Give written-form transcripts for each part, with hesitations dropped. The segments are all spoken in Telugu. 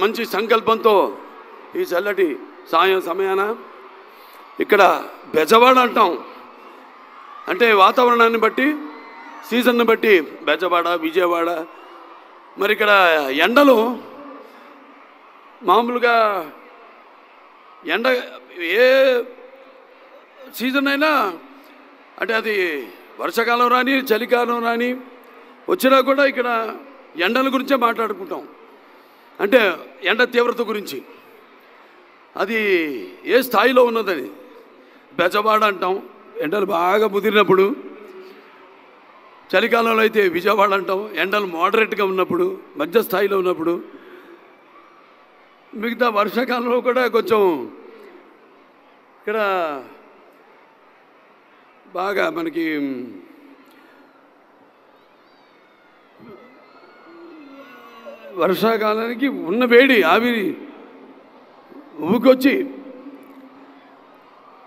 మంచి సంకల్పంతో ఈ చల్లటి సాయం సమయాన ఇక్కడ బెజవాడ అంటాం, అంటే వాతావరణాన్ని బట్టి సీజన్ను బట్టి బెజవాడ, విజయవాడ. మరి ఇక్కడ ఎండలు మామూలుగా ఎండ ఏ సీజన్ అయినా, అంటే అది వర్షాకాలం రాని చలికాలం రాని వచ్చినా కూడా ఇక్కడ ఎండల గురించే మాట్లాడుకుంటాం. అంటే ఎండ తీవ్రత గురించి అది ఏ స్థాయిలో ఉన్నదని బెజవాడ అంటాం ఎండలు బాగా ముదిరినప్పుడు. చలికాలంలో అయితే విజయవాడ అంటాం ఎండలు మోడరేట్గా ఉన్నప్పుడు, మధ్య స్థాయిలో ఉన్నప్పుడు. మిగతా వర్షాకాలంలో కూడా కొంచెం ఇక్కడ బాగా మనకి వర్షాకాలానికి ఉన్న వేడి ఆవిరి ఊకొచ్చి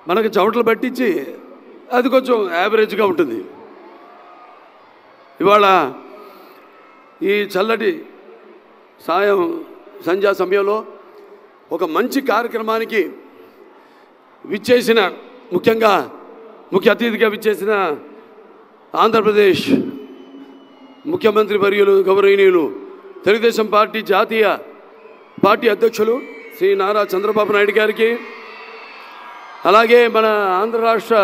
మనకు చెమటలు పట్టించి అది కొంచెం యావరేజ్గా ఉంటుంది. ఇవాళ ఈ చల్లటి సంధ్యా సమయంలో ఒక మంచి కార్యక్రమానికి విచ్చేసిన, ముఖ్యంగా ముఖ్య అతిథిగా విచ్చేసిన ఆంధ్రప్రదేశ్ ముఖ్యమంత్రి వర్యులు గౌరవనీయులు తెలుగుదేశం పార్టీ జాతీయ పార్టీ అధ్యక్షులు శ్రీ నారా చంద్రబాబు నాయుడు గారికి, అలాగే మన ఆంధ్ర రాష్ట్ర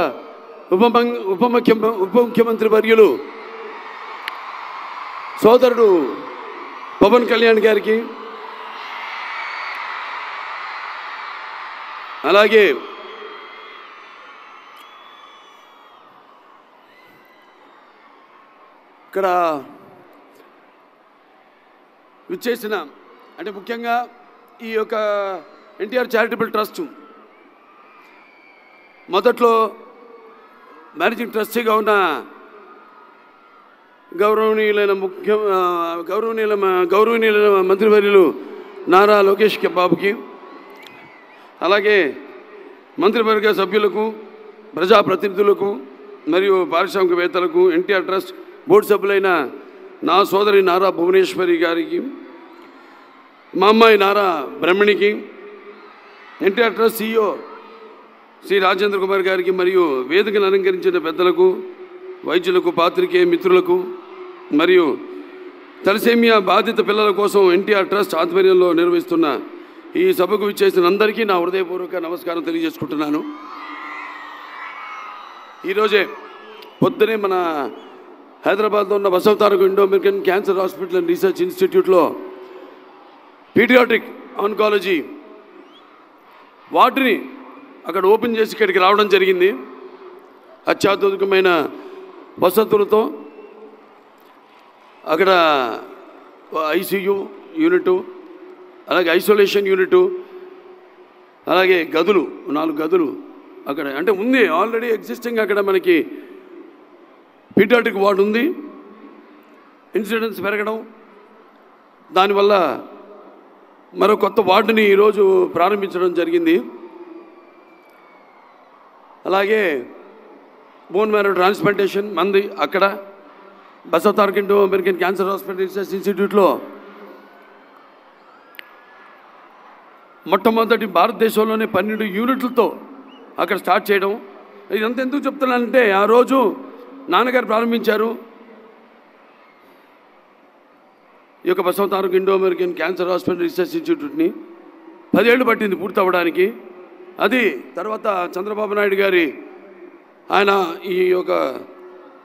ఉప ముఖ్యమంత్రి వర్యులు సోదరుడు పవన్ కళ్యాణ్ గారికి, అలాగే ఇక్కడ విచ్చేసిన, అంటే ముఖ్యంగా ఈ యొక్క ఎన్టీఆర్ చారిటబుల్ ట్రస్ట్ మొదట్లో మేనేజింగ్ ట్రస్టీగా ఉన్న గౌరవనీయులైన మంత్రివర్యులు నారా లోకేష్ బాబుకి, అలాగే మంత్రివర్గ సభ్యులకు, ప్రజాప్రతినిధులకు మరియు పారిశ్రామికవేత్తలకు, ఎన్టీఆర్ ట్రస్ట్ బోర్డు సభ్యులైన నా సోదరి నారా భువనేశ్వరి గారికి, మా అమ్మాయి నారా బ్రహ్మణికి, ఎన్టీఆర్ ట్రస్ట్ CEO శ్రీ రాజేంద్ర కుమార్ గారికి మరియు వేదికను అలంకరించిన పెద్దలకు, వైద్యులకు, పాత్రికేయ మిత్రులకు మరియు తలసేమియా బాధిత పిల్లల కోసం ఎన్టీఆర్ ట్రస్ట్ ఆధ్వర్యంలో నిర్వహిస్తున్న ఈ సభకు విచ్చేసిన అందరికీ నా హృదయపూర్వక నమస్కారం తెలియజేసుకుంటున్నాను. ఈరోజే పొద్దునే మన హైదరాబాద్లో ఉన్న Basavataraka Indo American cancer hospital and research ఇన్స్టిట్యూట్లో పీడియాట్రిక్ ఆన్కాలజీ వార్డుని అక్కడ ఓపెన్ చేసి ఇక్కడికి రావడం జరిగింది. అత్యాధునికమైన వసతులతో అక్కడ ICU యూనిట్, అలాగే ఐసోలేషన్ యూనిట్, అలాగే గదులు 4 గదులు అక్కడ అంటే ఉంది ఆల్రెడీ ఎగ్జిస్టింగ్. అక్కడ మనకి పీడియాట్రిక్ వార్డు ఉంది. ఇన్సిడెన్స్ పెరగడం, దానివల్ల మరో కొత్త వార్డుని ఈరోజు ప్రారంభించడం జరిగింది. అలాగే బోన్ మ్యారో ట్రాన్స్ప్లాంటేషన్ మంది అక్కడ Basavataraka Indo American cancer hospital research ఇన్స్టిట్యూట్లో మొట్టమొదటి భారతదేశంలోనే 12 యూనిట్లతో అక్కడ స్టార్ట్ చేయడం. ఇదంతా ఎందుకు చెప్తున్నానంటే ఆ రోజు నాన్నగారు ప్రారంభించారు ఈ యొక్క Basavataraka Indo American cancer hospital research ఇన్స్టిట్యూట్ని. 10 ఏళ్ళు పట్టింది పూర్తి అవ్వడానికి. అది తర్వాత చంద్రబాబు నాయుడు గారి ఆయన ఈ యొక్క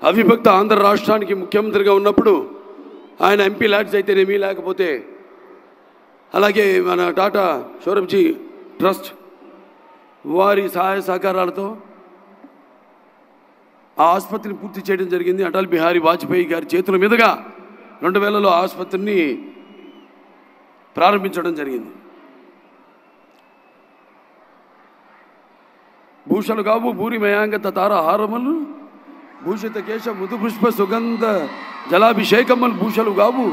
అవిభక్త ఆంధ్ర రాష్ట్రానికి ముఖ్యమంత్రిగా ఉన్నప్పుడు ఆయన MP ల్యాడ్స్ అయితేనేమి, లేకపోతే అలాగే మన టాటా సౌరభ్జీ ట్రస్ట్ వారి సహాయ సహకారాలతో ఆ ఆసుపత్రిని పూర్తి చేయడం జరిగింది. అటల్ బిహారీ వాజ్పేయి గారి చేతుల మీదుగా 2000లో ఆసుపత్రిని ప్రారంభించడం జరిగింది. భూషలు కావు భూరి మయాంగత తార హారములు భూషిత కేశ మృదు పుష్ప సుగంధ జలాభిషేకములు భూషలు కావు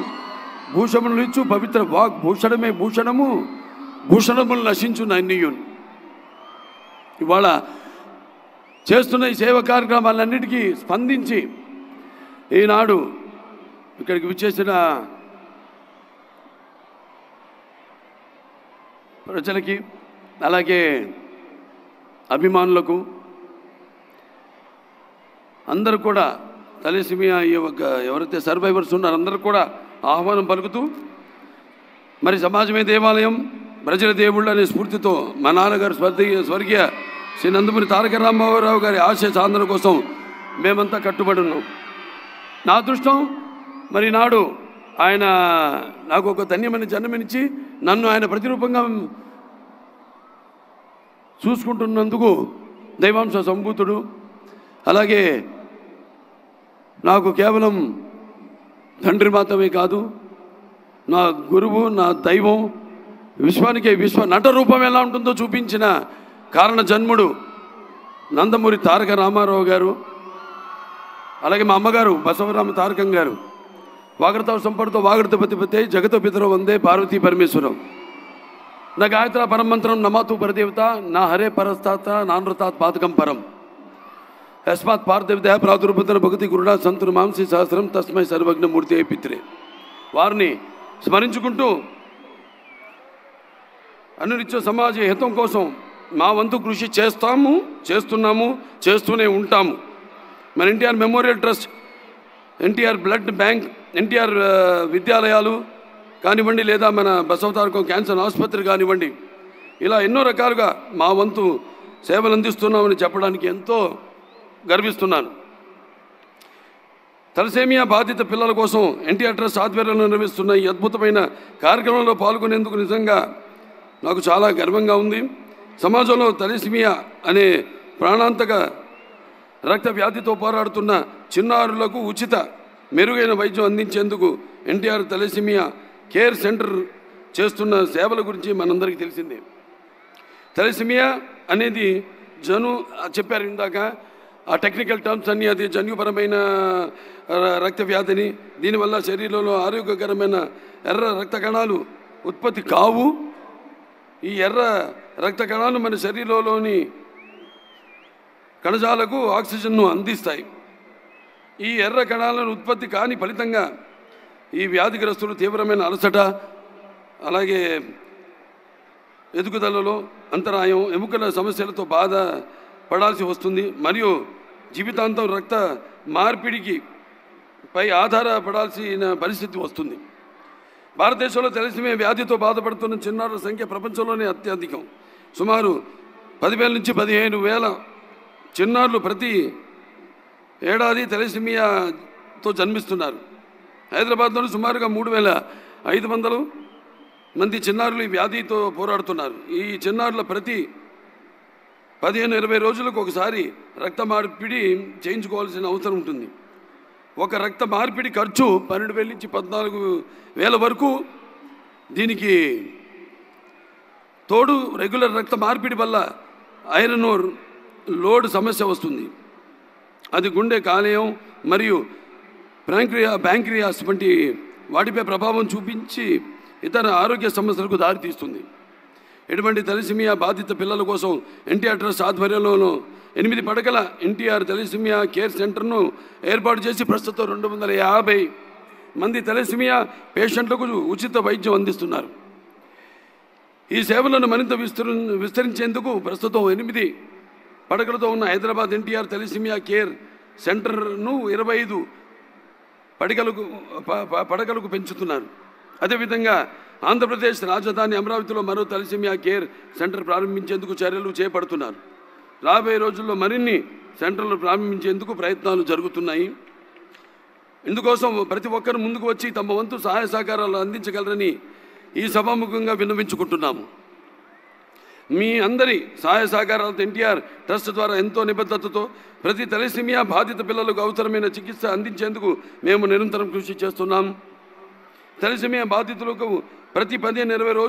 భూషములు ఇచ్చు పవిత్ర వాక్ భూషణమే భూషణము భూషణములు నశించు నన్నియున్. ఇవాళ చేస్తున్న ఈ సేవ కార్యక్రమాలన్నిటికీ స్పందించి ఈనాడు ఇక్కడికి విచ్చేసిన ప్రజలకి అలాగే అభిమానులకు అందరూ కూడా తలసేమియా ఎవరైతే సర్వైవర్స్ ఉన్నారో అందరూ కూడా ఆహ్వానం పలుకుతూ మరి సమాజమే దేవాలయం ప్రజల దేవుళ్ళు అనే స్ఫూర్తితో మా నాన్నగారు స్వర్గీయ శ్రీ నందమూరి తారక రామారావు గారి ఆశయ సాధన కోసం మేమంతా కట్టుబడి ఉన్నాం. నా అదృష్టం మరి నాడు ఆయన నాకు ఒక ధన్యమైన జన్మనిచ్చి నన్ను ఆయన ప్రతిరూపంగా చూసుకుంటున్నందుకు దైవాంశ సంభూతుడు. అలాగే నాకు కేవలం తండ్రి మాత్రమే కాదు, నా గురువు, నా దైవం, విశ్వానికి నట రూపం ఎలా ఉంటుందో చూపించిన కారణ జన్ముడు నందమూరి తారక రామారావు గారు. అలాగే మా అమ్మగారు బసవరామ తారకం గారు. వాగడతావు సంపడుతో వాగడత పతిపతే జగతో పితరో వందే పార్వతీ పరమేశ్వరం. నా గాయత్ర పరమంత్రం నమాతు పరదేవత నా హరే పరస్తాత నానృతాత్ పాతకం పరం యస్మాత్ పార్థదేవత ప్రాదుర్భుతన భగతి గురుడా సంతురు మాంసి సహస్రం తస్మై సర్వజ్ఞమూర్తి పిత్రే. వారిని స్మరించుకుంటూ అనునిత్య సమాజ హితం కోసం మా వంతు కృషి చేస్తున్నాము, చేస్తూనే ఉంటాము. మన NTR memorial trust, NTR blood bank, NTR విద్యాలయాలు కానివ్వండి, లేదా మన బసవతారకం క్యాన్సర్ ఆసుపత్రి కానివ్వండి, ఇలా ఎన్నో రకాలుగా మా వంతు సేవలు అందిస్తున్నామని చెప్పడానికి ఎంతో గర్విస్తున్నాను. తలసేమియా బాధిత పిల్లల కోసం ఎన్టీఆర్ ట్రస్ట్ ఆధ్వర్యంలో నిర్వహిస్తున్న ఈ అద్భుతమైన కార్యక్రమంలో పాల్గొనేందుకు నిజంగా నాకు చాలా గర్వంగా ఉంది. సమాజంలో తలసేమియా అనే ప్రాణాంతక రక్త వ్యాధితో పోరాడుతున్న చిన్నారులకు ఉచిత మెరుగైన వైద్యం అందించేందుకు ఎన్టీఆర్ తలసేమియా కేర్ సెంటర్ చేస్తున్న సేవల గురించి మనందరికీ తెలిసిందే. తలసేమియా అనేది చెప్పారు ఇందాక, ఆ టెక్నికల్ టర్మ్స్ అన్నీ, అది జన్యుపరమైన రక్త వ్యాధిని, దీనివల్ల శరీరంలో ఆరోగ్యకరమైన ఎర్ర రక్త కణాలు ఉత్పత్తి కావు. ఈ ఎర్ర రక్త కణాలు మన శరీరంలోని కణజాలకు ఆక్సిజన్ను అందిస్తాయి. ఈ ఎర్ర కణాలను ఉత్పత్తి కాని ఫలితంగా ఈ వ్యాధిగ్రస్తులు తీవ్రమైన అలసట, అలాగే ఎదుగుదలలో అంతరాయం, ఎముకల సమస్యలతో బాధ పడాల్సి వస్తుంది. మరియు జీవితాంతం రక్త మార్పిడికి పై ఆధారపడాల్సిన పరిస్థితి వస్తుంది. భారతదేశంలో తలసేమియా వ్యాధితో బాధపడుతున్న చిన్నారుల సంఖ్య ప్రపంచంలోనే అత్యధికం. సుమారు 10,000 నుంచి 15,000 చిన్నారులు ప్రతి ఏడాది తలసేమియాతో జన్మిస్తున్నారు. హైదరాబాద్లో సుమారుగా 3,500 మంది చిన్నారులు ఈ వ్యాధితో పోరాడుతున్నారు. ఈ చిన్నారుల ప్రతి 15-20 రోజులకు ఒకసారి రక్త మార్పిడి చేయించుకోవాల్సిన అవసరం ఉంటుంది. ఒక రక్త మార్పిడి ఖర్చు 12,000 నుంచి 14,000 వరకు. దీనికి తోడు రెగ్యులర్ రక్త మార్పిడి వల్ల ఐరన్ లోడ్ సమస్య వస్తుంది. అది గుండె, కాలేయం మరియు ప్యాంక్రియాస్ వంటి వాటిపై ప్రభావం చూపించి ఇతర ఆరోగ్య సమస్యలకు దారితీస్తుంది. ఇటువంటి తలసేమియా బాధిత పిల్లల కోసం ఎన్టీఆర్ ట్రస్ట్ ఆధ్వర్యంలో 8 పడకల ఎన్టీఆర్ తలసేమియా కేర్ సెంటర్ను ఏర్పాటు చేసి ప్రస్తుతం 250 మంది తలసేమియా పేషెంట్లకు ఉచిత వైద్యం అందిస్తున్నారు. ఈ సేవలను మరింత విస్తరించేందుకు ప్రస్తుతం 8 పడకలతో ఉన్న హైదరాబాద్ ఎన్టీఆర్ తలసేమియా కేర్ సెంటర్ను 25 పడకలకు పెంచుతున్నారు. అదేవిధంగా ఆంధ్రప్రదేశ్ రాజధాని అమరావతిలో మరో తలసేమియా కేర్ సెంటర్ ప్రారంభించేందుకు చర్యలు చేపడుతున్నారు. రాబోయే రోజుల్లో మరిన్ని సెంటర్లు ప్రారంభించేందుకు ప్రయత్నాలు జరుగుతున్నాయి. ఇందుకోసం ప్రతి ఒక్కరు ముందుకు వచ్చి తమ వంతు సహాయ సహకారాలు అందించగలరని ఈ సభాముఖంగా విన్నవించుకుంటున్నాము. మీ అందరి సహాయ సహకారాలతో ఎన్టీఆర్ ట్రస్ట్ ద్వారా ఎంతో నిబద్ధతతో ప్రతి తలసేమియా బాధిత పిల్లలకు అవసరమైన చికిత్స అందించేందుకు మేము నిరంతరం కృషి చేస్తున్నాం. తలసేమియా బాధితులకు ప్రతి 15-20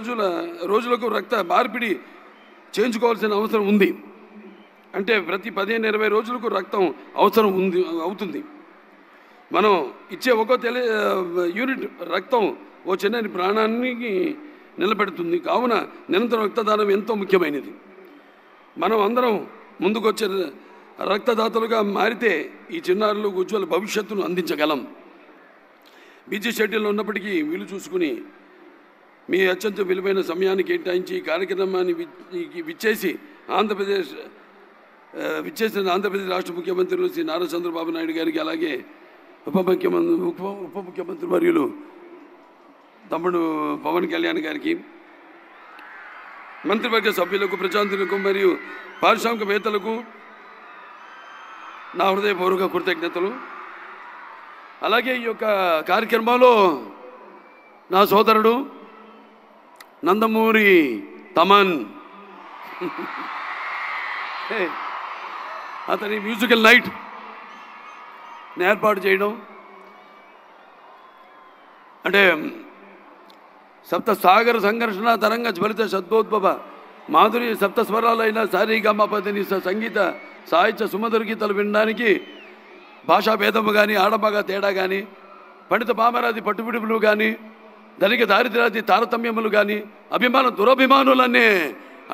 రోజులకు రక్త మార్పిడి చేయించుకోవాల్సిన అవసరం ఉంది. అంటే ప్రతి 15-20 రోజులకు రక్తం అవసరం అవుతుంది. మనం ఇచ్చే ఒక్కో యూనిట్ రక్తం ఓ చిన్న ప్రాణానికి నిలబెడుతుంది. కావున నిరంతరం రక్తదానం ఎంతో ముఖ్యమైనది. మనం అందరం ముందుకు వచ్చే రక్తదాతలుగా మారితే ఈ చిన్నారులకు ఉజ్వల భవిష్యత్తును అందించగలం. బిజీ షెడ్యూల్లో ఉన్నప్పటికీ వీలు చూసుకుని మీ అత్యంత విలువైన సమయాన్ని కేటాయించి ఈ కార్యక్రమాన్ని విచ్చేసి విచ్చేసిన ఆంధ్రప్రదేశ్ రాష్ట్ర ముఖ్యమంత్రులు శ్రీ నారా చంద్రబాబు నాయుడు గారికి, అలాగే ఉప ముఖ్యమంత్రి వర్యులు తమ్ముడు పవన్ కళ్యాణ్ గారికి, మంత్రివర్గ సభ్యులకు, ప్రజాంతులకు మరియు పారిశ్రామికవేత్తలకు నా హృదయపూర్వక కృతజ్ఞతలు. అలాగే ఈ యొక్క కార్యక్రమంలో నా సోదరుడు నందమూరి తమన్ అతని మ్యూజికల్ నైట్ ఏర్పాటు చేయడం, అంటే సప్త సాగర సంఘర్షణ తరంగ జ్వలిత శబ్దోద్భవ మాధురి సప్త స్వరాలైన సారీగమపదిని సంగీత సాహిత్య సుమధుర గీతాలు వినడానికి భాషా భేదము కానీ, ఆడమగ తేడా కానీ, పండిత పామరాది పట్టుబిడుపులు కానీ, ధనిక దారిద్ర్యాది తారతమ్యములు కానీ, దురభిమానులన్నీ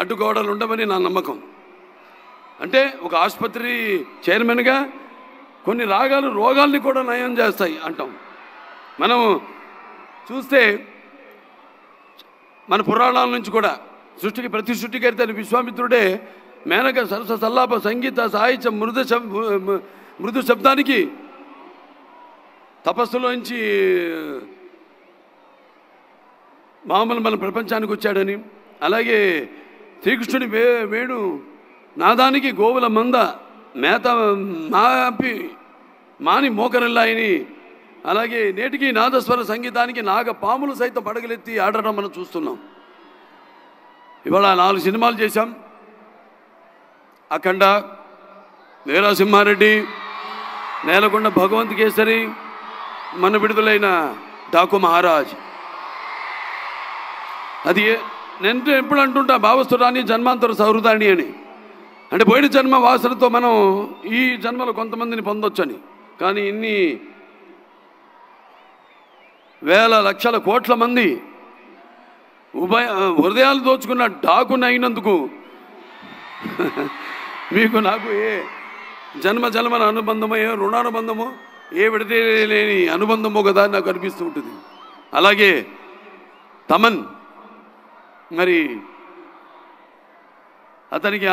అడ్డుగోడలు ఉండమని నా నమ్మకం. అంటే ఒక ఆసుపత్రి చైర్మన్గా కొన్ని రాగాలు రోగాల్ని కూడా నయం చేస్తాయి అంటాం. మనం చూస్తే మన పురాణాల నుంచి కూడా సృష్టికి ప్రతి సృష్టికర్త విశ్వామిత్రుడే మేనక సరస సల్లాప సంగీత సాహిత్య మృదు శబ్దానికి తపస్సులోంచి మామూలు మన ప్రపంచానికి వచ్చాడని, అలాగే శ్రీకృష్ణుడి వేణు నాదానికి గోవుల మంద మేత మాని మోకరిల్లాయని, అలాగే నేటికి నాదస్వర సంగీతానికి నాగ పాములు సైతం పడగలెత్తి ఆడటం మనం చూస్తున్నాం. ఇవాళ 4 సినిమాలు చేశాం. అఖండ, వీరసింహారెడ్డి, నేలకొండ భగవంత్ కేసరి, మన విడుదలైన డాకు మహారాజ్. అది నేను ఎప్పుడు అంటుంటా, భావస్తురాని జన్మాంతర సౌహృదాన్ని అని. అంటే పోయిన జన్మ వాసనతో మనం ఈ జన్మలో కొంతమందిని పొందొచ్చని. కానీ ఇన్ని వేల లక్షల కోట్ల మంది హృదయాలు దోచుకున్న డాకుని అయినందుకు మీకు నాకు ఏ జన్మల అనుబంధమో, ఏ రుణానుబంధమో, ఏ విడదీయలేని అనుబంధమో కదా నాకు అనిపిస్తూ ఉంటుంది. అలాగే తమన్, మరి అతనికి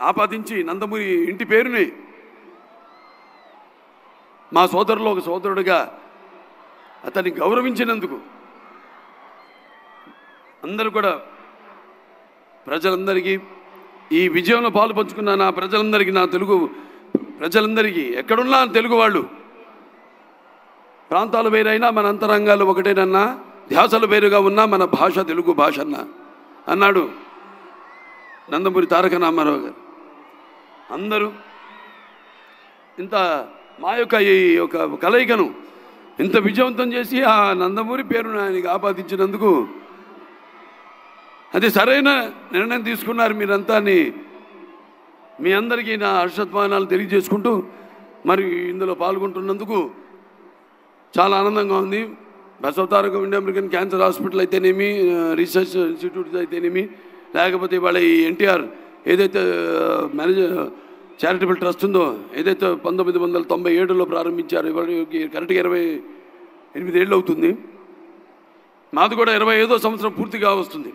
ఆపాదించి నందమూరి ఇంటి పేరుని మా సోదరులో ఒక సోదరుడిగా అతన్ని గౌరవించినందుకు అందరూ కూడా ప్రజలందరికీ, ఈ విజయంలో పాలు పంచుకున్న నా ప్రజలందరికీ, నా తెలుగు ప్రజలందరికీ, ఎక్కడున్నా తెలుగు వాళ్ళు, ప్రాంతాలు వేరైనా మన అంతరంగాలు ఒకటేనన్నా, ధ్యాసలు వేరుగా ఉన్నా మన భాష తెలుగు భాష అన్నాడు నందమూరి తారక రామారావు గారు. అందరూ ఇంత మా యొక్క ఈ యొక్క కలయికను ఇంత విజయవంతం చేసి ఆ నందమూరి పేరును ఆయనకి ఆపాదించినందుకు అది సరైన నిర్ణయం తీసుకున్నారు మీరంతా అని మీ అందరికీ నా హర్షధ్వానాలు తెలియజేసుకుంటూ, మరి ఇందులో పాల్గొంటున్నందుకు చాలా ఆనందంగా ఉంది. Basavatarakam India American cancer hospital అయితేనేమి, రీసెర్చ్ ఇన్స్టిట్యూట్ అయితేనేమి, లేకపోతే వాళ్ళ ఈ ఎన్టీఆర్ ఏదైతే చారిటబుల్ ట్రస్ట్ ఉందో, ఏదైతే 1997లో ప్రారంభించారో, ఇవాళకి కరెక్ట్గా 28 ఏళ్ళు అవుతుంది. మాది కూడా 25వ సంవత్సరం పూర్తిగా వస్తుంది.